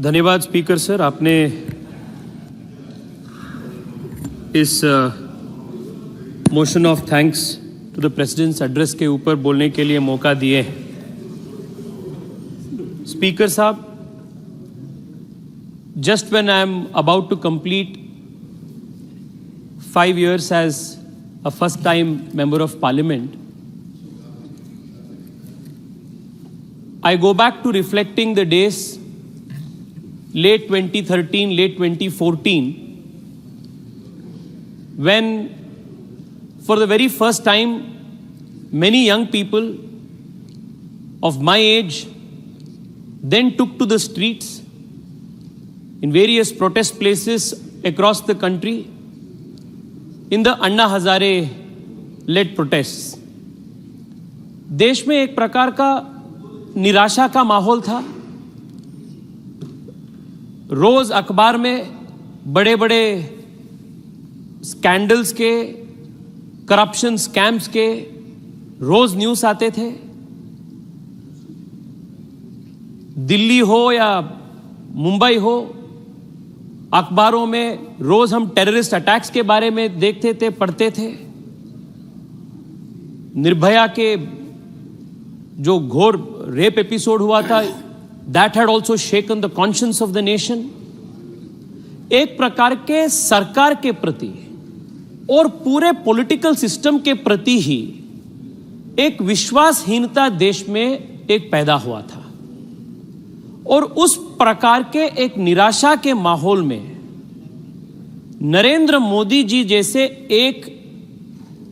धन्यवाद speaker sir, आपने इस motion of thanks to the president's address के ऊपर बोलने के लिए मौका दिए। स्पीकर साहब, just when I am about to complete 5 years as a first-time member of Parliament, I go back to reflecting the days late 2013, late 2014, when for the very first time many young people of my age then took to the streets in various protest places across the country in the Anna Hazare led protests. देश में एक प्रकार का निराशा का माहौल था। रोज अखबार में बड़े बड़े स्कैंडल्स के, करप्शन स्कैम्स के रोज न्यूज़ आते थे। दिल्ली हो या मुंबई हो, अखबारों में रोज हम टेररिस्ट अटैक्स के बारे में देखते थे, पढ़ते थे। निर्भया के जो घोर रेप एपिसोड हुआ था, that had also shaken the conscience of the nation. एक प्रकार के सरकार के प्रति और पूरे पॉलिटिकल सिस्टम के प्रति ही एक विश्वासहीनता देश में एक पैदा हुआ था। और उस प्रकार के एक निराशा के माहौल में नरेंद्र मोदी जी जैसे एक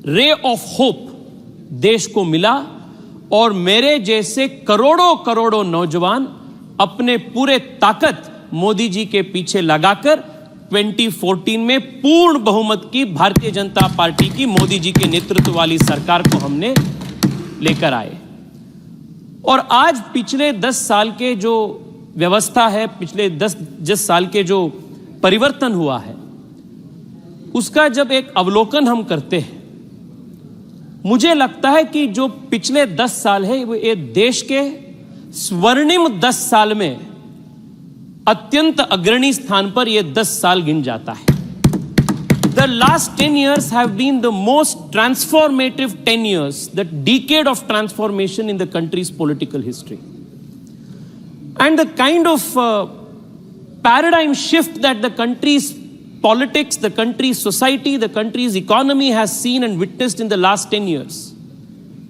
रे ऑफ होप देश को मिला और मेरे जैसे करोड़ों करोड़ों नौजवान अपने पूरे ताकत मोदी जी के पीछे लगाकर 2014 में पूर्ण बहुमत की भारतीय जनता पार्टी की मोदी जी के नेतृत्व वाली सरकार को हमने लेकर आए। और आज पिछले 10 साल के जो व्यवस्था है, पिछले 10 साल के जो परिवर्तन हुआ है, उसका जब एक अवलोकन हम करते हैं, मुझे लगता है कि जो पिछले 10 साल है वो ये देश के स्वर्णिम 10 साल में अत्यंत अग्रणी स्थान पर ये 10 साल गिन जाता है। The last 10 years have been the most transformative 10 years, the decade of transformation in the country's political history. And the kind of paradigm shift that the country's politics, the country's society, the country's economy has seen and witnessed in the last 10 years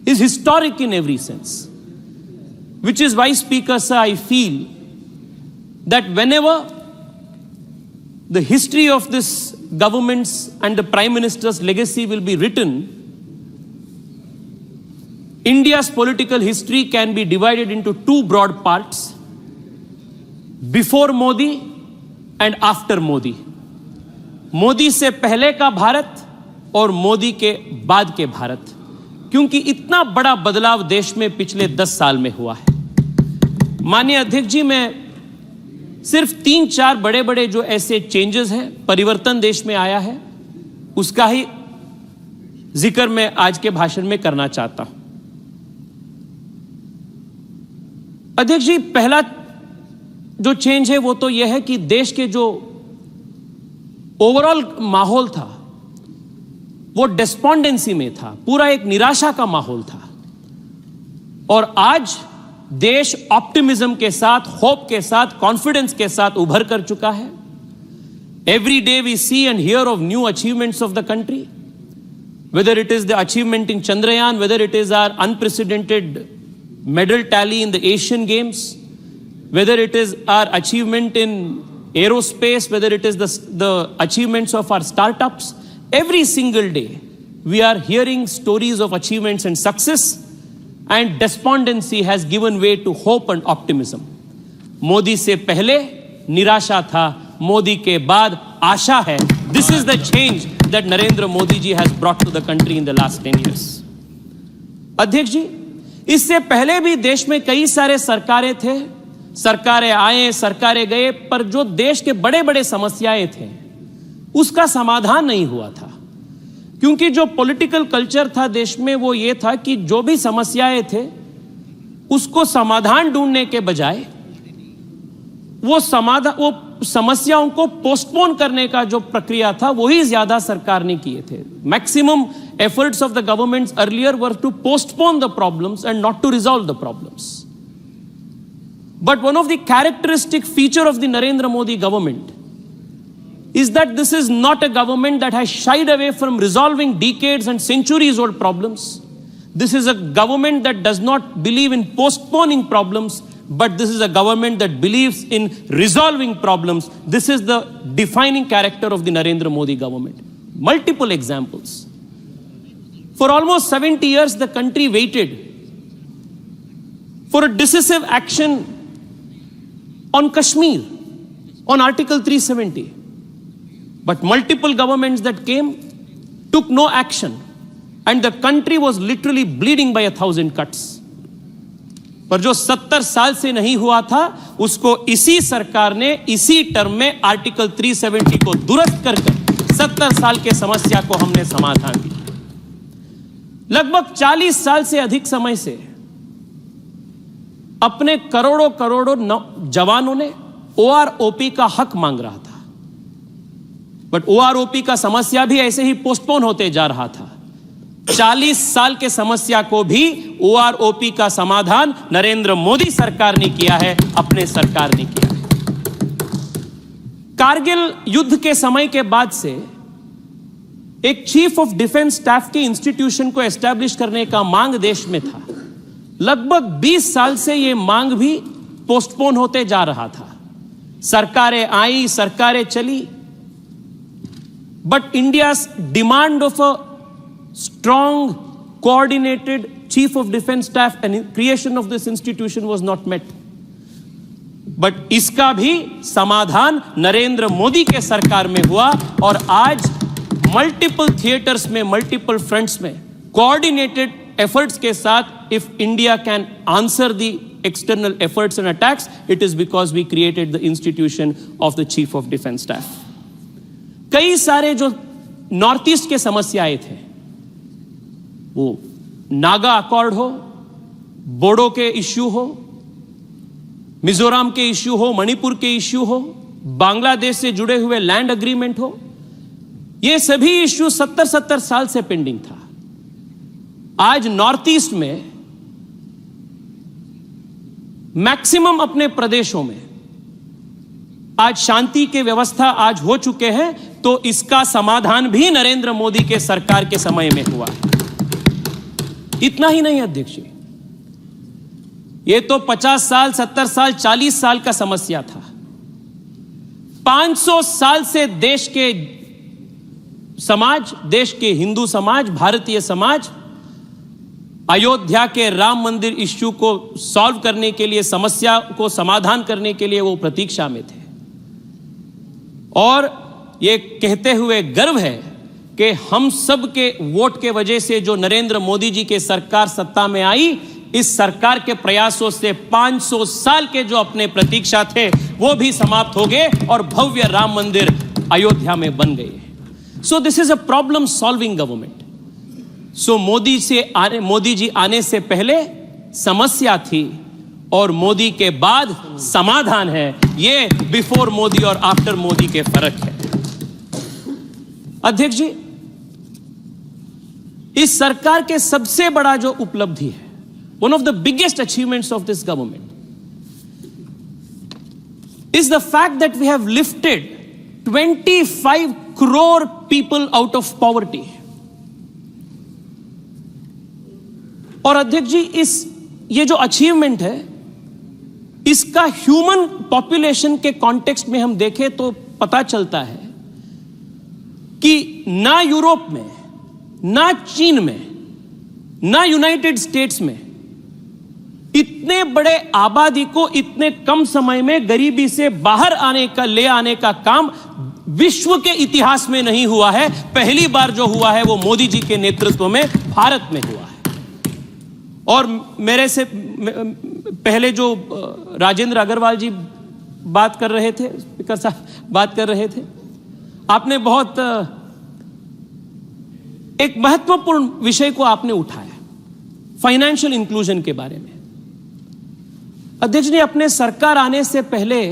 is historic in every sense. Which is why, Speaker Sir, I feel that whenever the history of this government's and the Prime Minister's legacy will be written, India's political history can be divided into 2 broad parts: before Modi and after Modi. Modi से पहले का भारत और मोदी के बाद के भारत, क्योंकि इतना बड़ा बदलाव देश में पिछले 10 साल में हुआ है। माननीय अध्यक्ष जी, मैं सिर्फ 3-4 बड़े बड़े जो ऐसे चेंजेस हैं, परिवर्तन देश में आया है, उसका ही जिक्र मैं आज के भाषण में करना चाहता हूं। अध्यक्ष जी, पहला जो चेंज है वो तो यह है कि देश के जो ओवरऑल माहौल था वो डेस्पोंडेंसी में था, पूरा एक निराशा का माहौल था। और आज देश ऑप्टिमिज्म के साथ, होप के साथ, कॉन्फिडेंस के साथ उभर कर चुका है। Every day we see and hear of new achievements of the country, whether it is the achievement in Chandrayaan, whether it is our unprecedented medal tally in the Asian Games, whether it is our achievement in aerospace, whether it is the achievements of our startups. Every single day we are hearing stories of achievements and success, and despondency has given way to hope and optimism. Modi से पहले निराशा था, मोदी के बाद आशा है। This is the change that Narendra Modi ji has brought to the country in the last 10 years. अध्यक्ष जी, इससे पहले भी देश में कई सारे सरकारें थे, सरकारें आए, सरकारें गए, पर जो देश के बड़े बड़े समस्याएं थे उसका समाधान नहीं हुआ था। क्योंकि जो पॉलिटिकल कल्चर था देश में वो ये था कि जो भी समस्याएं थे उसको समाधान ढूंढने के बजाय वो समस्याओं को पोस्टपोन करने का जो प्रक्रिया था वही ज्यादा सरकार ने किए थे. Maximum efforts of the governments earlier were to postpone the problems and not to resolve the problems. But one of the characteristic feature of the Narendra Modi government is that this is not a government that has shied away from resolving decades and centuries old problems. This is a government that does not believe in postponing problems, but this is a government that believes in resolving problems. This is the defining character of the Narendra Modi government. Multiple examples. For almost 70 years, the country waited for a decisive action on Kashmir, on Article 370. But multiple governments that came took no action, and the country was literally bleeding by 1,000 cuts. पर जो 70 साल से नहीं हुआ था उसको इसी सरकार ने इसी टर्म में आर्टिकल 370 को दुरुस्त कर 70 साल के समस्या को हमने समाधान दिया. लगभग 40 साल से अधिक समय से अपने करोड़ों करोड़ों जवानों ने ओआरओपी का हक मांग रहा था. बट ओआरओपी का समस्या भी ऐसे ही पोस्टपोन होते जा रहा था. 40 साल के समस्या को भी ओआरओपी का समाधान नरेंद्र मोदी सरकार ने किया है, अपने सरकार ने किया है. कारगिल युद्ध के समय के बाद से एक चीफ ऑफ डिफेंस स्टाफ के इंस्टीट्यूशन को एस्टैब्लिश करने का मांग देश में था. लगभग 20 साल से यह मांग भी पोस्टपोन होते जा रहा था. सरकारें आई, सरकारें चली, but India's demand of a strong coordinated chief of defence staff and creation of this institution was not met. But इसका भी समाधान नरेंद्र मोदी के सरकार में हुआ और आज मल्टीपल थिएटर्स में, मल्टीपल फ्रंट्स में कोऑर्डिनेटेड efforts के साथ, if India can answer the external efforts and attacks, it is because we created the institution of the Chief of Defense Staff. कई सारे जो नॉर्थ ईस्ट के समस्याएं थे, वो नागा अकॉर्ड हो, बोडो के इश्यू हो, मिजोरम के इश्यू हो, मणिपुर के इश्यू हो, बांग्लादेश से जुड़े हुए लैंड एग्रीमेंट हो, ये सभी इश्यू 70 साल से पेंडिंग था. आज नॉर्थ ईस्ट में मैक्सिमम अपने प्रदेशों में आज शांति के व्यवस्था आज हो चुके हैं, तो इसका समाधान भी नरेंद्र मोदी के सरकार के समय में हुआ. इतना ही नहीं अध्यक्ष जी, ये तो 50 साल, 70 साल, 40 साल का समस्या था. 500 साल से देश के समाज, देश के हिंदू समाज, भारतीय समाज अयोध्या के राम मंदिर इश्यू को सॉल्व करने के लिए, समस्या को समाधान करने के लिए वो प्रतीक्षा में थे. और ये कहते हुए गर्व है कि हम सब के वोट के वजह से जो नरेंद्र मोदी जी के सरकार सत्ता में आई, इस सरकार के प्रयासों से 500 साल के जो अपने प्रतीक्षा थे वो भी समाप्त हो गए और भव्य राम मंदिर अयोध्या में बन गए. So this is a problem solving government. सो मोदी जी आने से पहले समस्या थी और मोदी के बाद समाधान है. ये बिफोर मोदी और आफ्टर मोदी के फर्क है. अध्यक्ष जी, इस सरकार के सबसे बड़ा जो उपलब्धि है, one of the biggest achievements of this government is the fact that we have lifted 25 crore people out of poverty. और अध्यक्ष जी, ये जो अचीवमेंट है, इसका ह्यूमन पॉपुलेशन के कॉन्टेक्स्ट में हम देखें तो पता चलता है कि ना यूरोप में, ना चीन में, ना यूनाइटेड स्टेट्स में इतने बड़े आबादी को इतने कम समय में गरीबी से बाहर ले आने का काम विश्व के इतिहास में नहीं हुआ है. पहली बार जो हुआ है वो मोदी जी के नेतृत्व में भारत में हुआ है. और मेरे से पहले जो राजेंद्र अग्रवाल जी बात कर रहे थे, स्पीकर साहब बात कर रहे थे, आपने बहुत एक महत्वपूर्ण विषय को आपने उठाया, फाइनेंशियल इंक्लूजन के बारे में। अध्यक्ष जी, अपने सरकार आने से पहले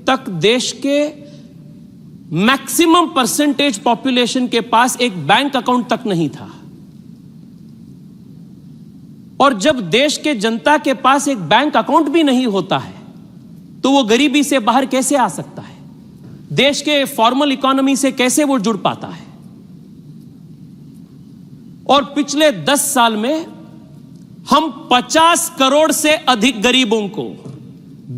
तक देश के मैक्सिमम परसेंटेज पॉपुलेशन के पास एक बैंक अकाउंट तक नहीं था। और जब देश के जनता के पास एक बैंक अकाउंट भी नहीं होता है तो वो गरीबी से बाहर कैसे आ सकता है? देश के फॉर्मल इकोनॉमी से कैसे वो जुड़ पाता है? और पिछले 10 साल में हम 50 करोड़ से अधिक गरीबों को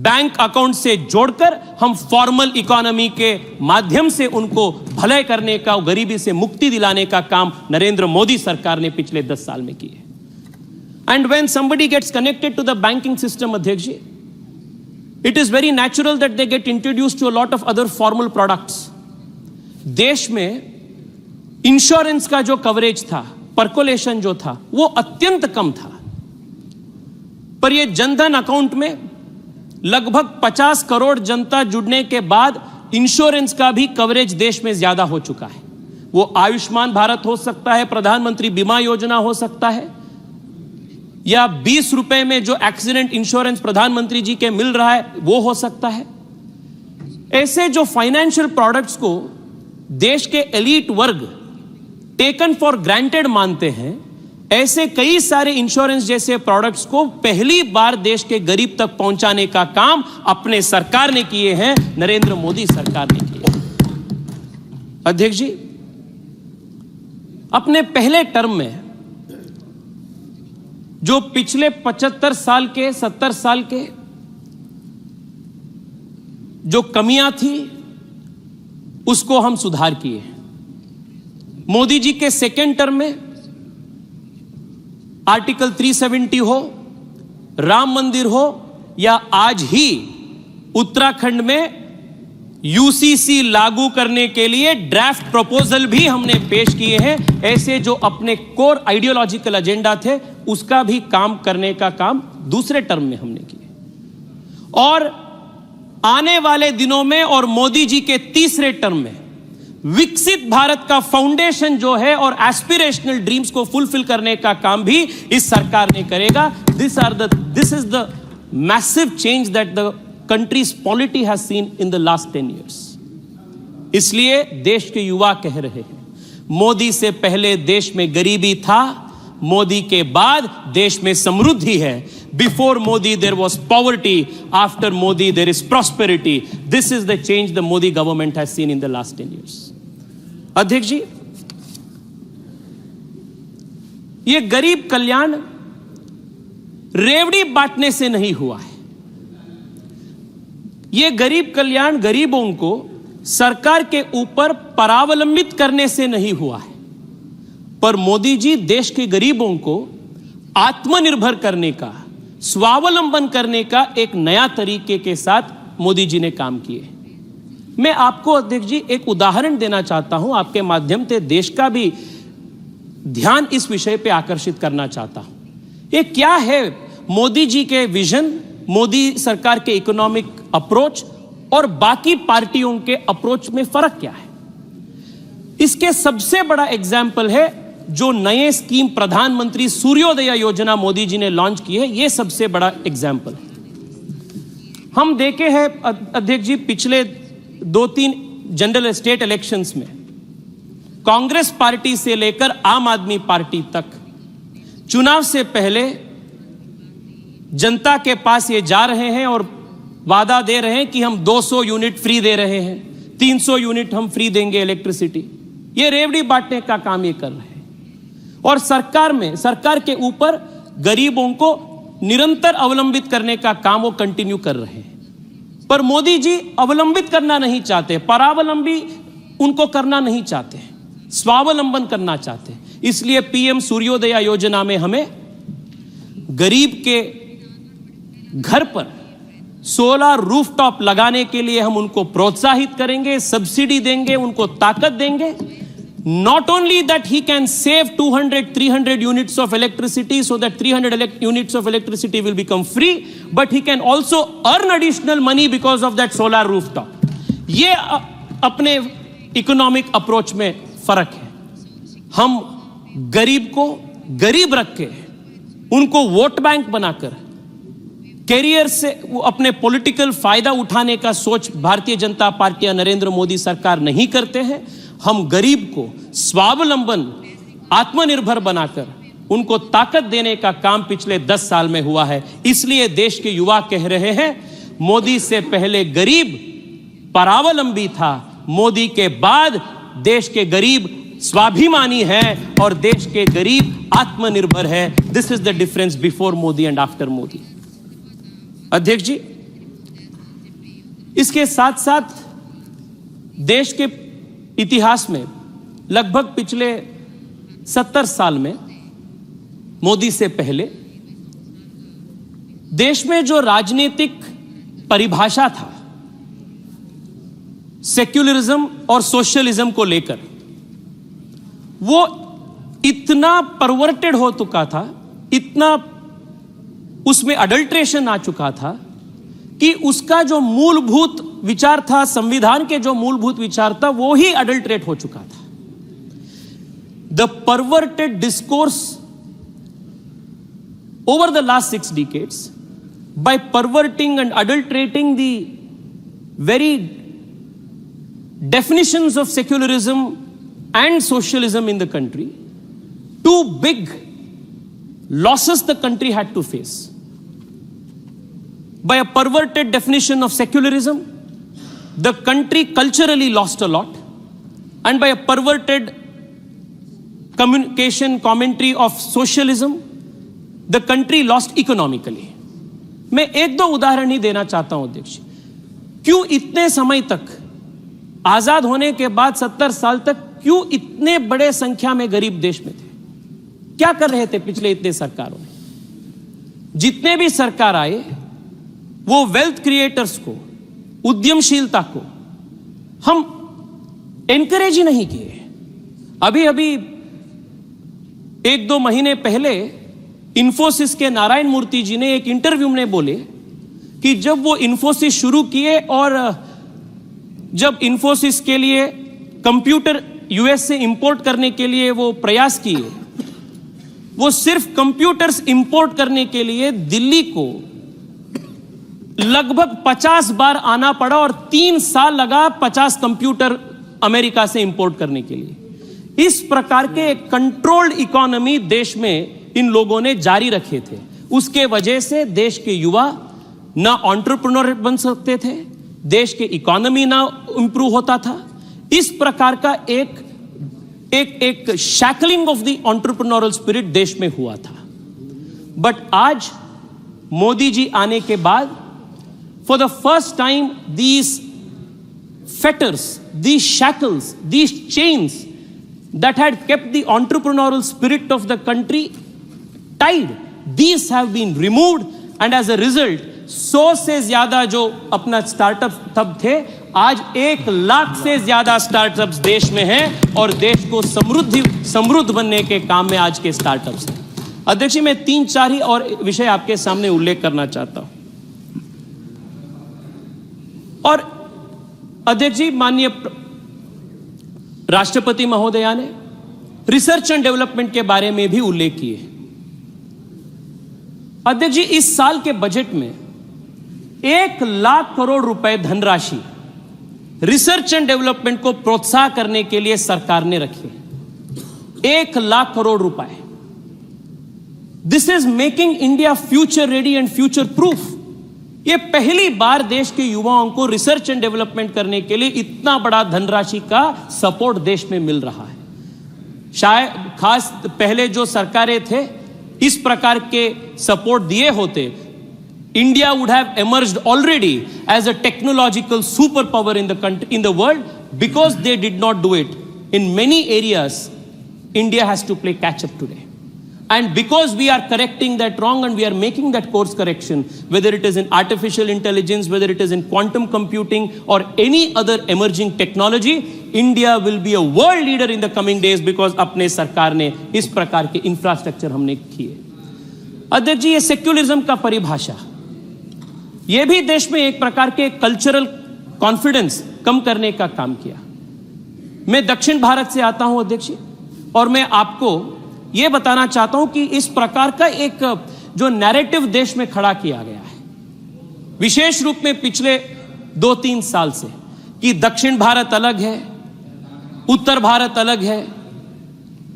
बैंक अकाउंट से जोड़कर हम फॉर्मल इकोनॉमी के माध्यम से उनको भलाई करने का, गरीबी से मुक्ति दिलाने का काम नरेंद्र मोदी सरकार ने पिछले 10 साल में किए। And when somebody gets connected to the banking system, अध्यक्ष जी, it is very natural that they get introduced to a lot of other formal products. देश में इंश्योरेंस का जो कवरेज था, परकोलेशन जो था, वो अत्यंत कम था। पर ये जनधन अकाउंट में लगभग 50 करोड़ जनता जुड़ने के बाद इंश्योरेंस का भी कवरेज देश में ज्यादा हो चुका है। वो आयुष्मान भारत हो सकता है, प्रधानमंत्री बीमा योजना हो सकता है, या 20 रुपए में जो एक्सीडेंट इंश्योरेंस प्रधानमंत्री जी के मिल रहा है वो हो सकता है। ऐसे जो फाइनेंशियल प्रोडक्ट्स को देश के एलीट वर्ग टेकन फॉर ग्रांटेड मानते हैं, ऐसे कई सारे इंश्योरेंस जैसे प्रोडक्ट्स को पहली बार देश के गरीब तक पहुंचाने का काम अपने सरकार ने किए हैं, नरेंद्र मोदी सरकार ने किए। अध्यक्ष जी, अपने पहले टर्म में जो पिछले 75 साल के 70 साल के जो कमियां थी उसको हम सुधार किए। मोदी जी के सेकेंड टर्म में आर्टिकल 370 हो, राम मंदिर हो, या आज ही उत्तराखंड में यूसीसी लागू करने के लिए ड्राफ्ट प्रपोजल भी हमने पेश किए हैं। ऐसे जो अपने कोर आइडियोलॉजिकल एजेंडा थे उसका भी काम करने का काम दूसरे टर्म में हमने किया। और आने वाले दिनों में और मोदी जी के तीसरे टर्म में विकसित भारत का फाउंडेशन जो है और एस्पिरेशनल ड्रीम्स को फुलफिल करने का काम भी इस सरकार ने करेगा। This is the massive change that the country's polity has seen in the last 10 years. इसलिए देश के युवा कह रहे हैं, मोदी से पहले देश में गरीबी था, मोदी के बाद देश में समृद्धि है। Before Modi there was poverty, after Modi there is prosperity. This is the change the Modi government has seen in the last 10 years. अध्यक्ष जी, ये गरीब कल्याण रेवड़ी बांटने से नहीं हुआ है। ये गरीब कल्याण गरीबों को सरकार के ऊपर परावलंबित करने से नहीं हुआ है, पर मोदी जी देश के गरीबों को आत्मनिर्भर करने का, स्वावलंबन करने का एक नया तरीके के साथ मोदी जी ने काम किए। मैं आपको अध्यक्ष जी एक उदाहरण देना चाहता हूं, आपके माध्यम से देश का भी ध्यान इस विषय पे आकर्षित करना चाहता हूं। ये क्या है मोदी जी के विजन, मोदी सरकार के इकोनॉमिक अप्रोच और बाकी पार्टियों के अप्रोच में फर्क क्या है? इसके सबसे बड़ा एग्जाम्पल है जो नए स्कीम प्रधानमंत्री सूर्योदय योजना मोदी जी ने लॉन्च की है। यह सबसे बड़ा एग्जाम्पल है। हम देखे हैं अध्यक्ष जी, पिछले 2-3 जनरल स्टेट इलेक्शंस में कांग्रेस पार्टी से लेकर आम आदमी पार्टी तक चुनाव से पहले जनता के पास ये जा रहे हैं और वादा दे रहे हैं कि हम 200 यूनिट फ्री दे रहे हैं, 300 यूनिट हम फ्री देंगे इलेक्ट्रिसिटी। ये रेवड़ी बांटने का काम ये कर रहे हैं। और सरकार के ऊपर गरीबों को निरंतर अवलंबित करने का काम वो कंटिन्यू कर रहे हैं। पर मोदी जी अवलंबित करना नहीं चाहते, परावलंबी उनको करना नहीं चाहते, स्वावलंबन करना चाहते। इसलिए पीएम सूर्योदय योजना में हमें गरीब के घर पर सोलर रूफटॉप लगाने के लिए हम उनको प्रोत्साहित करेंगे, सब्सिडी देंगे, उनको ताकत देंगे। Not only that he can save 200-300 units of electricity so that 300 units of electricity will become free, but he can also earn additional money because of that solar rooftop. ये अपने इकोनॉमिक अप्रोच में फर्क है। हम गरीब को गरीब रख के उनको वोट बैंक बनाकर कैरियर से वो अपने पॉलिटिकल फायदा उठाने का सोच भारतीय जनता पार्टी या नरेंद्र मोदी सरकार नहीं करते हैं। हम गरीब को स्वावलंबन आत्मनिर्भर बनाकर उनको ताकत देने का काम पिछले 10 साल में हुआ है। इसलिए देश के युवा कह रहे हैं मोदी से पहले गरीब परावलंबी था, मोदी के बाद देश के गरीब स्वाभिमानी है और देश के गरीब आत्मनिर्भर है। This is the difference before Modi and after Modi. अध्यक्ष जी, इसके साथ साथ देश के इतिहास में लगभग पिछले 70 साल में मोदी से पहले देश में जो राजनीतिक परिभाषा था सेक्युलरिज्म और सोशलिज्म को लेकर, वो इतना परवर्टेड हो चुका था, इतना उसमें अडल्ट्रेशन आ चुका था कि उसका जो मूलभूत विचार था, संविधान के जो मूलभूत विचार था, वो ही अडल्ट्रेट हो चुका था। The perverted discourse over the last 6 decades, by perverting and adulterating the very definitions of secularism and socialism in the country, 2 big losses the country had to face. By a perverted definition of secularism, the country culturally lost a lot, and by a perverted communication commentary of socialism, the country lost economically. मैं एक दो उदाहरण ही देना चाहता हूं अध्यक्ष। क्यों इतने समय तक, आजाद होने के बाद 70 साल तक, क्यों इतने बड़े संख्या में गरीब देश में थे? क्या कर रहे थे पिछले इतने सरकारों में? जितने भी सरकार आए वो वेल्थ क्रिएटर्स को, उद्यमशीलता को हम एनकरेज ही नहीं किए। अभी अभी 1-2 महीने पहले इंफोसिस के नारायण मूर्ति जी ने एक इंटरव्यू में बोले कि जब वो इंफोसिस शुरू किए और जब इंफोसिस के लिए कंप्यूटर यूएस से इंपोर्ट करने के लिए वो प्रयास किए, वो सिर्फ कंप्यूटर्स इंपोर्ट करने के लिए दिल्ली को लगभग 50 बार आना पड़ा और 3 साल लगा 50 कंप्यूटर अमेरिका से इंपोर्ट करने के लिए। इस प्रकार के एक कंट्रोल्ड इकोनॉमी देश में इन लोगों ने जारी रखे थे। उसके वजह से देश के युवा ना एंटरप्रेन्योर बन सकते थे, देश के इकोनॉमी ना इंप्रूव होता था। इस प्रकार का एक शैकलिंग ऑफ द एंटरप्रेन्योरल स्पिरिट देश में हुआ था। बट आज मोदी जी आने के बाद for the first time these fetters, these shackles, these chains that had kept the entrepreneurial spirit of the country tied, these have been removed, and as a result 100 से ज्यादा जो अपना स्टार्टअप तब थे, आज 1 लाख से ज्यादा स्टार्टअप्स देश में हैं और देश को समृद्ध बनने के काम में आज के स्टार्टअप्स हैं। अध्यक्ष जी, मैं 3-4 ही और विषय आपके सामने उल्लेख करना चाहता हूं। और अध्यक्ष जी, माननीय राष्ट्रपति महोदया ने रिसर्च एंड डेवलपमेंट के बारे में भी उल्लेख किए। अध्यक्ष जी, इस साल के बजट में 1 लाख करोड़ रुपए धनराशि रिसर्च एंड डेवलपमेंट को प्रोत्साहन करने के लिए सरकार ने रखी। 1 लाख करोड़ रुपए। This is making India future ready and future proof. ये पहली बार देश के युवाओं को रिसर्च एंड डेवलपमेंट करने के लिए इतना बड़ा धनराशि का सपोर्ट देश में मिल रहा है। शायद खास पहले जो सरकारें थे इस प्रकार के सपोर्ट दिए होते, India would have emerged already as a technological superpower in the world. Because they did not do it in many areas, India has to play catch up today. And because we are correcting that wrong and we are making that course correction, whether it is in artificial intelligence, whether it is in quantum computing or any other emerging technology, India will be a world leader in the coming days because अपने सरकार ने इस प्रकार के infrastructure हमने किए। अध्यक्ष जी, ये सेक्युलरिज्म का परिभाषा, ये भी देश में एक प्रकार के कल्चरल कॉन्फिडेंस कम करने का काम किया। मैं दक्षिण भारत से आता हूं अध्यक्ष जी, और मैं आपको यह बताना चाहता हूं कि इस प्रकार का एक जो नैरेटिव देश में खड़ा किया गया है, विशेष रूप में पिछले 2-3 साल से, कि दक्षिण भारत अलग है, उत्तर भारत अलग है,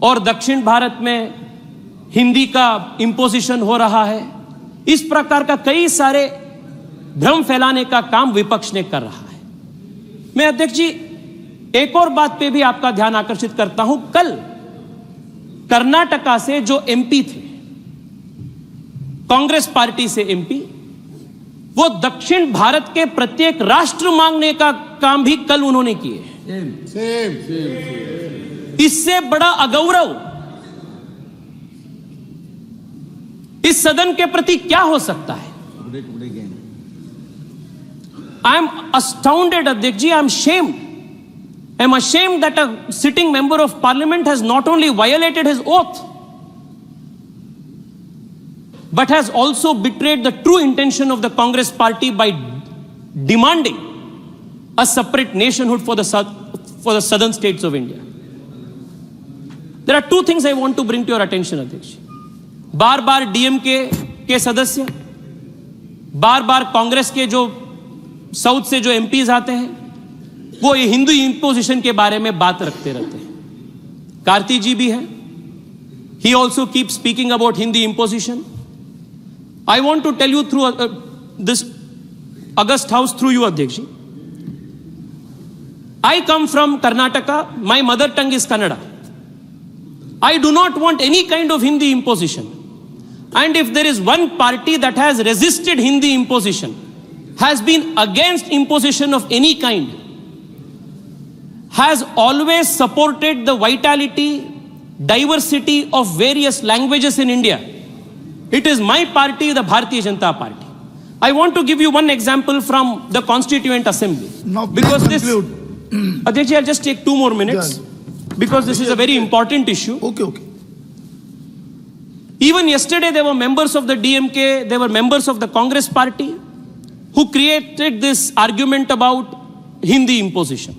और दक्षिण भारत में हिंदी का इंपोजिशन हो रहा है। इस प्रकार का कई सारे भ्रम फैलाने का काम विपक्ष ने कर रहा है। मैं अध्यक्ष जी एक और बात पे भी आपका ध्यान आकर्षित करता हूं। कल कर्नाटका से जो एमपी थे, कांग्रेस पार्टी से एमपी, वो दक्षिण भारत के प्रत्येक राष्ट्र मांगने का काम भी कल उन्होंने किए। इससे बड़ा अगौरव इस सदन के प्रति क्या हो सकता है? आई एम अस्टाउंडेड अध्यक्ष जी, I am ashamed. I am ashamed that a sitting member of parliament has not only violated his oath, but has also betrayed the true intention of the Congress party by demanding a separate nationhood for the southern states of India. There are two things I want to bring to your attention, Adhyaksh. Bar bar DMK के सदस्य, बार बार कांग्रेस के जो south से जो MPs आते हैं, वो ये हिंदू इंपोजिशन के बारे में बात रखते रहते हैं। कार्ति जी भी है, he also keeps speaking about Hindi imposition. I want to tell you through this August House, through you, Adhyaksh ji. I come from Karnataka. My mother tongue is Kannada. I do not want any kind of Hindi imposition. And if there is one party that has resisted Hindi imposition, has been against imposition of any kind, has always supported the vitality, diversity of various languages in India, it is my party, the Bharatiya Janata Party. I want to give you one example from the Constituent Assembly. Now, because this, conclude. Adhyaksh, I'll just take 2 more minutes, because this is a very important issue. Okay. Even yesterday, there were members of the DMK, there were members of the Congress party who created this argument about Hindi imposition.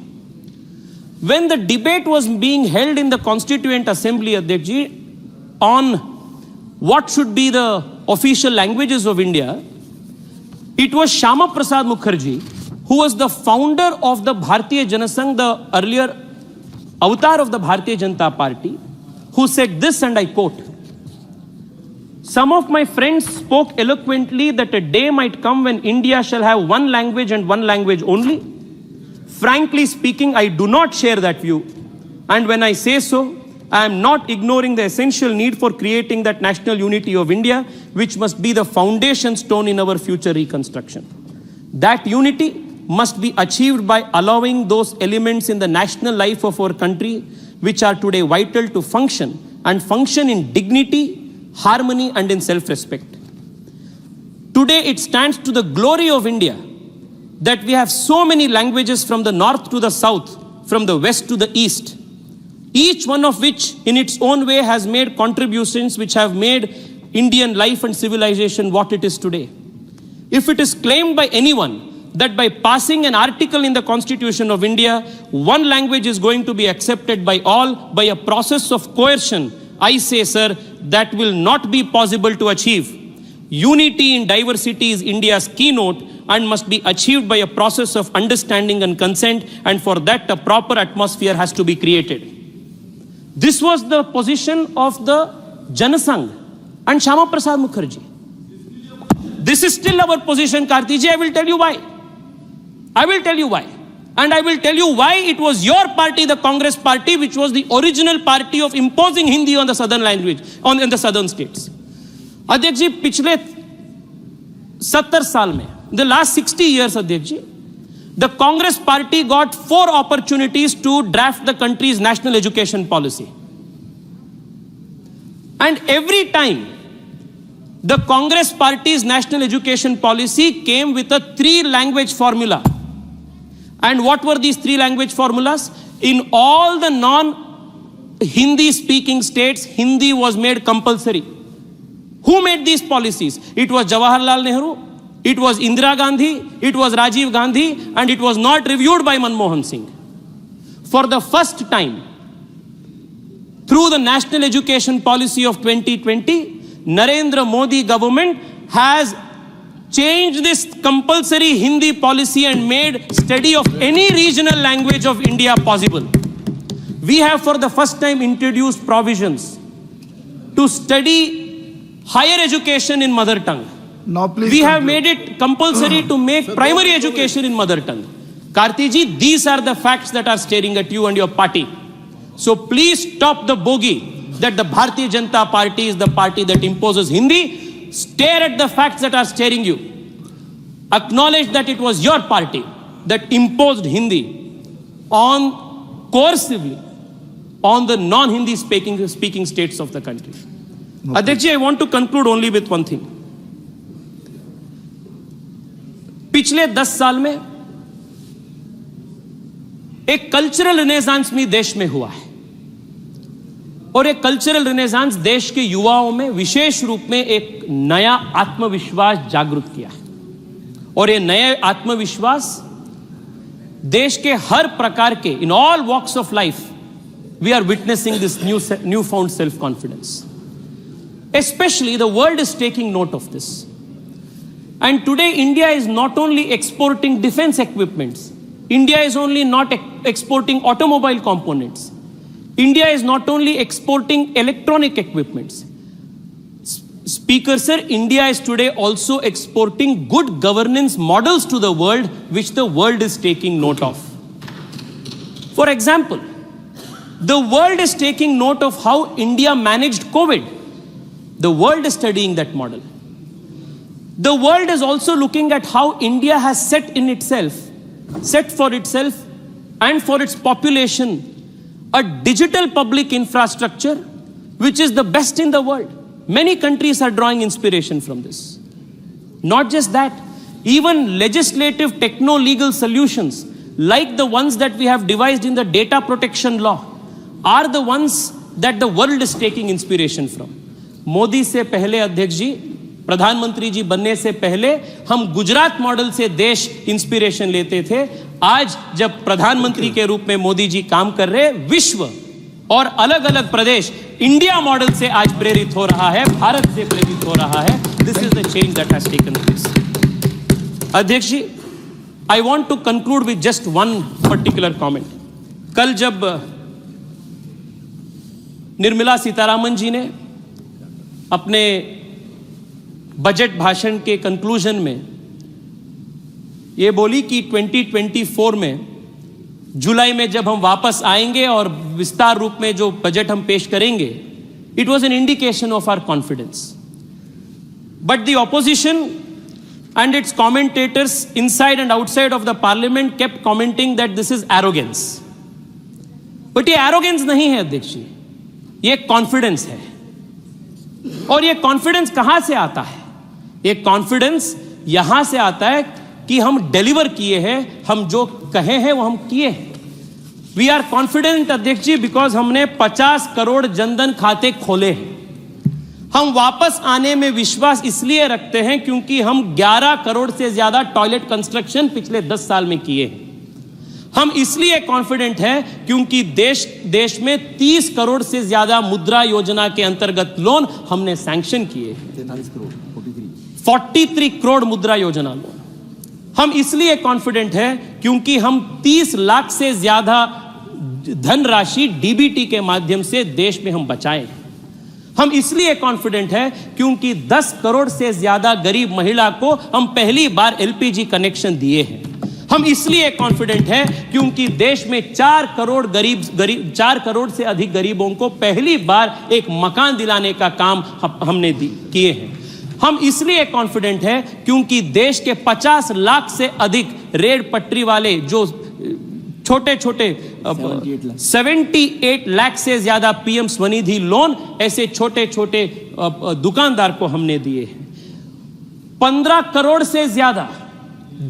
When the debate was being held in the Constituent Assembly, Adhyaksh ji, on what should be the official languages of India, it was Shyama Prasad Mukherjee, who was the founder of the Bharatiya Janasangh, the earlier avatar of the Bharatiya Janata Party, who said this, and I quote, "Some of my friends spoke eloquently that a day might come when India shall have one language and one language only. Frankly speaking, I do not share that view. And when I say so, I am not ignoring the essential need for creating that national unity of India, which must be the foundation stone in our future reconstruction. That unity must be achieved by allowing those elements in the national life of our country which are today vital to function, and function in dignity, harmony, and in self-respect. Today it stands to the glory of India that we have so many languages from the north to the south, from the west to the east, each one of which in its own way has made contributions which have made Indian life and civilization what it is today. If it is claimed by anyone that by passing an article in the Constitution of India, one language is going to be accepted by all by a process of coercion, I say, sir, that will not be possible to achieve. Unity in diversity is India's keynote and must be achieved by a process of understanding and consent, and for that a proper atmosphere has to be created." This was the position of the Janasangh and Shyama Prasad Mukherjee. This is still our position, Kartiji. I will tell you why. And I will tell you why it was your party, the Congress party, which was the original party of imposing Hindi on the southern language, in the southern states. Adhyaksh ji, पिछले 70 साल में, the last 60 years, Adhyaksh ji, the Congress party got 4 opportunities to draft the country's national education policy. And every time, the Congress party's national education policy came with a 3-language formula. And what were these 3 language formulas? In all the non-Hindi speaking states, Hindi was made compulsory. Who made these policies? It was Jawaharlal Nehru, it was Indira Gandhi, it was Rajiv Gandhi, and it was not reviewed by Manmohan Singh. For the first time, through through the National Education Policy of 2020, Narendra Modi government has changed this compulsory Hindi policy and made study of any regional language of India possible. We have for the first time introduced provisions to study higher education in mother tongue. Now, please we have made it compulsory to make primary education in mother tongue. Karti ji, these are the facts that are staring at you and your party. So please stop the bogey that the Bharatiya Janata Party is the party that imposes Hindi. Stare at the facts that are staring you. Acknowledge that it was your party that imposed Hindi on coercively on the non-Hindi speaking states of the country. Okay. Adhyaksh ji, I want to conclude only with one thing. पिछले 10 साल में एक cultural Renaissance भी देश में हुआ है और एक कल्चरल रिनेसांस देश के युवाओं में विशेष रूप में एक नया आत्मविश्वास जागृत किया है और ये नए आत्मविश्वास देश के हर प्रकार के in all walks of life we are witnessing this new found self confidence. Especially the world is taking note of this. And today India is not only exporting defense equipments, India is only not exporting automobile components, India is not only exporting electronic equipments. Speaker sir, India is today also exporting good governance models to the world, which the world is taking note of. For example, the world is taking note of how India managed COVID. The world is studying that model. The world is also looking at how India has set for itself and for its population a digital public infrastructure which is the best in the world. Many countries are drawing inspiration from this. Not just that, even legislative techno-legal solutions like the ones that we have devised in the data protection law are the ones that the world is taking inspiration from. Modi से पहले अध्यक्ष जी, प्रधानमंत्री जी बनने से पहले हम Gujarat model से देश इंस्पिरेशन लेते थे. आज जब प्रधानमंत्री के रूप में मोदी जी काम कर रहे, विश्व और अलग अलग प्रदेश इंडिया मॉडल से आज प्रेरित हो रहा है, भारत से प्रेरित हो रहा है. This is the change that has taken place. अध्यक्ष जी, I want to conclude with just one particular comment. कल जब निर्मला सीतारामन जी ने अपने बजट भाषण के कंक्लूजन में ये बोली कि 2024 में जुलाई में जब हम वापस आएंगे और विस्तार रूप में जो बजट हम पेश करेंगे, it was an indication of our confidence. But the opposition and its commentators inside and outside of the parliament kept commenting that this is arrogance. But ये एरोगेंस नहीं है अध्यक्ष जी, ये कॉन्फिडेंस है. और ये कॉन्फिडेंस कहां से आता है? ये कॉन्फिडेंस यहां से आता है कि हम डिलीवर किए हैं, हम जो कहे हैं वो हम किए हैं. वी आर कॉन्फिडेंट अध्यक्ष जी बिकॉज हमने 50 करोड़ जनधन खाते खोले हैं. हम वापस आने में विश्वास इसलिए रखते हैं क्योंकि हम 11 करोड़ से ज्यादा टॉयलेट कंस्ट्रक्शन पिछले 10 साल में किए हैं. हम इसलिए कॉन्फिडेंट हैं क्योंकि देश में 30 करोड़ से ज्यादा मुद्रा योजना के अंतर्गत लोन हमने सैंक्शन किए. 43 करोड़ मुद्रा योजना लोन. हम इसलिए कॉन्फिडेंट हैं क्योंकि हम 30 लाख से ज्यादा धनराशि डीबीटी के माध्यम से देश में हम बचाए. हम इसलिए कॉन्फिडेंट हैं क्योंकि 10 करोड़ से ज्यादा गरीब महिला को हम पहली बार एलपीजी कनेक्शन दिए हैं. हम इसलिए कॉन्फिडेंट हैं क्योंकि देश में 4 करोड़ से अधिक गरीबों को पहली बार एक मकान दिलाने का काम हमने किए हैं. हम इसलिए कॉन्फिडेंट हैं क्योंकि देश के 50 लाख से अधिक रेल पटरी वाले जो छोटे 78 लाख से ज्यादा पीएम स्वनिधि लोन ऐसे छोटे दुकानदार को हमने दिए हैं. 15 करोड़ से ज्यादा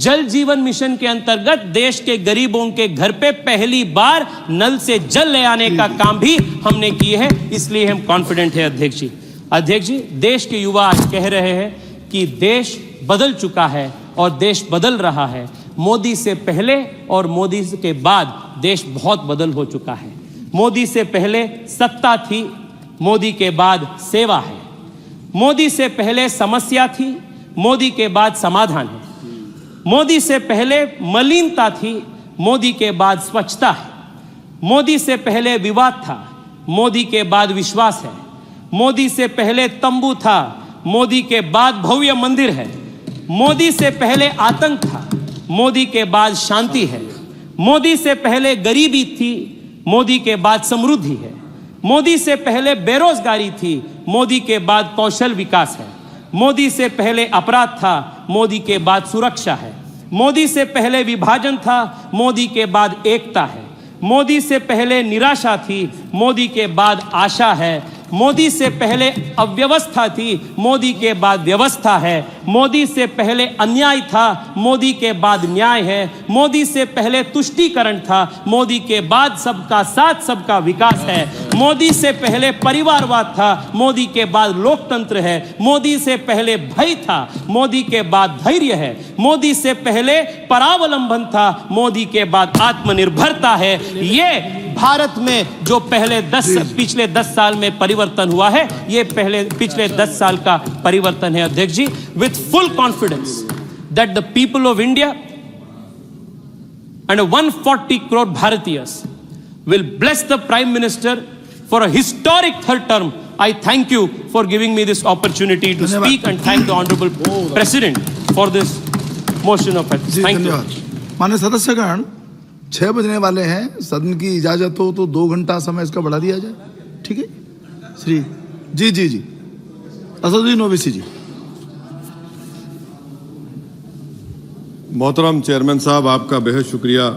जल जीवन मिशन के अंतर्गत देश के गरीबों के घर पे पहली बार नल से जल ले आने का काम भी हमने किए हैं. इसलिए हम कॉन्फिडेंट हैं अध्यक्ष जी. अध्यक्ष जी, देश के युवा आज कह रहे हैं कि देश बदल चुका है और देश बदल रहा है. मोदी से पहले और मोदी के बाद देश बहुत बदल हो चुका है. मोदी से पहले सत्ता थी, मोदी के बाद सेवा है। मोदी से पहले समस्या थी, मोदी के बाद समाधान है। मोदी से पहले मलिनता थी, मोदी के बाद स्वच्छता है। मोदी से पहले विवाद था, मोदी के बाद विश्वास है। मोदी से पहले तंबू था, मोदी के बाद भव्य मंदिर है। मोदी से पहले आतंक था, मोदी के बाद शांति है। मोदी से पहले गरीबी थी, मोदी के बाद समृद्धि है। मोदी से पहले बेरोजगारी थी, मोदी के बाद कौशल विकास है। मोदी से पहले अपराध था, मोदी के बाद सुरक्षा है। मोदी से पहले विभाजन था, मोदी के बाद एकता है। मोदी से पहले निराशा थी, मोदी के बाद आशा है। मोदी से पहले अव्यवस्था थी, मोदी के बाद व्यवस्था है। मोदी से पहले अन्याय था, मोदी के बाद न्याय है। मोदी से पहले तुष्टीकरण था, मोदी के बाद सबका साथ सबका विकास है। मोदी से पहले परिवारवाद था, मोदी के बाद लोकतंत्र है। मोदी से पहले भय था, मोदी के बाद धैर्य है। मोदी से पहले परावलंबन था, मोदी के बाद आत्मनिर्भरता है। ये भारत में जो पिछले 10 साल में परिवर्तन हुआ है, ये पिछले 10 साल का परिवर्तन है अध्यक्ष जी। With full confidence that the people of India and 140 crore भारतीयस will bless the Prime Minister for a historic third term. I thank you for giving me this opportunity to speak and thank the Honorable President for this motion of thanks. Thank you. माननीय सदस्यगण, 6 बजने वाले हैं। सदन की इजाजत हो तो 2 घंटा समय इसका बढ़ा दिया जाए, ठीक है? श्री जी असदुद्दीन ओवैसी जी। मोहतरम चेयरमैन साहब, आपका बेहद शुक्रिया